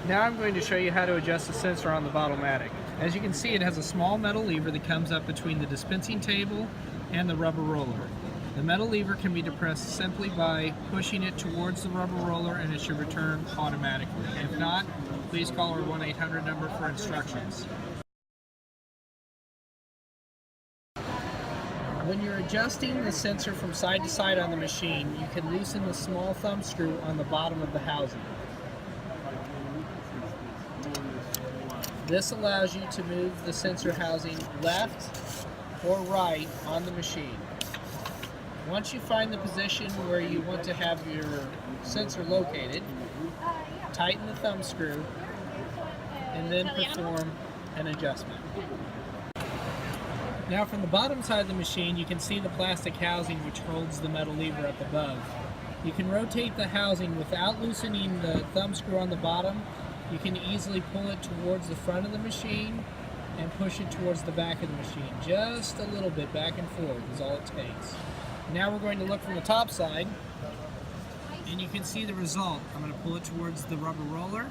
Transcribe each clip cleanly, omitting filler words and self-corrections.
Now I'm going to show you how to adjust the sensor on the Bottle-Matic. As you can see, it has a small metal lever that comes up between the dispensing table and the rubber roller. The metal lever can be depressed simply by pushing it towards the rubber roller and it should return automatically. If not, please call our 1-800 number for instructions. When you're adjusting the sensor from side to side on the machine, you can loosen the small thumb screw on the bottom of the housing. This allows you to move the sensor housing left or right on the machine. Once you find the position where you want to have your sensor located, tighten the thumb screw and then perform an adjustment. Now from the bottom side of the machine, you can see the plastic housing which holds the metal lever up above. You can rotate the housing without loosening the thumb screw on the bottom. You can easily pull it towards the front of the machine and push it towards the back of the machine. Just a little bit back and forth is all it takes. Now we're going to look from the top side and you can see the result. I'm going to pull it towards the rubber roller.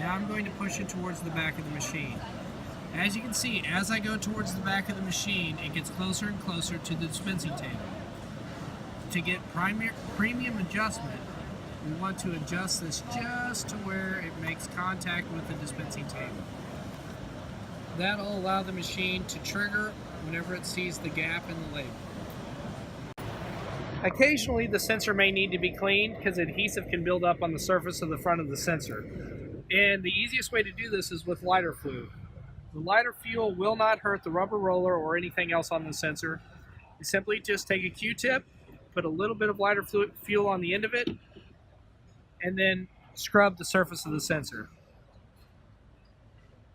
Now I'm going to push it towards the back of the machine. As you can see, as I go towards the back of the machine, it gets closer and closer to the dispensing table. To get premium adjustment, we want to adjust this just to where it makes contact with the dispensing table. That'll allow the machine to trigger whenever it sees the gap in the label. Occasionally the sensor may need to be cleaned because adhesive can build up on the surface of the front of the sensor. And the easiest way to do this is with lighter fluid. The lighter fuel will not hurt the rubber roller or anything else on the sensor. You simply just take a Q-tip, put a little bit of lighter fuel on the end of it, and then scrub the surface of the sensor.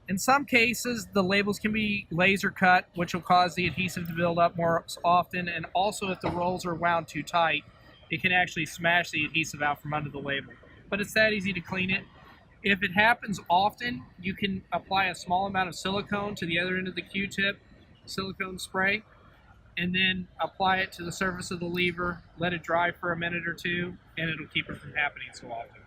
In some cases, the labels can be laser cut, which will cause the adhesive to build up more often, and also if the rolls are wound too tight, it can actually smash the adhesive out from under the label. But it's that easy to clean it. If it happens often, you can apply a small amount of silicone to the other end of the Q-tip, silicone spray, and then apply it to the surface of the lever, let it dry for a minute or two, and it'll keep it from happening so often.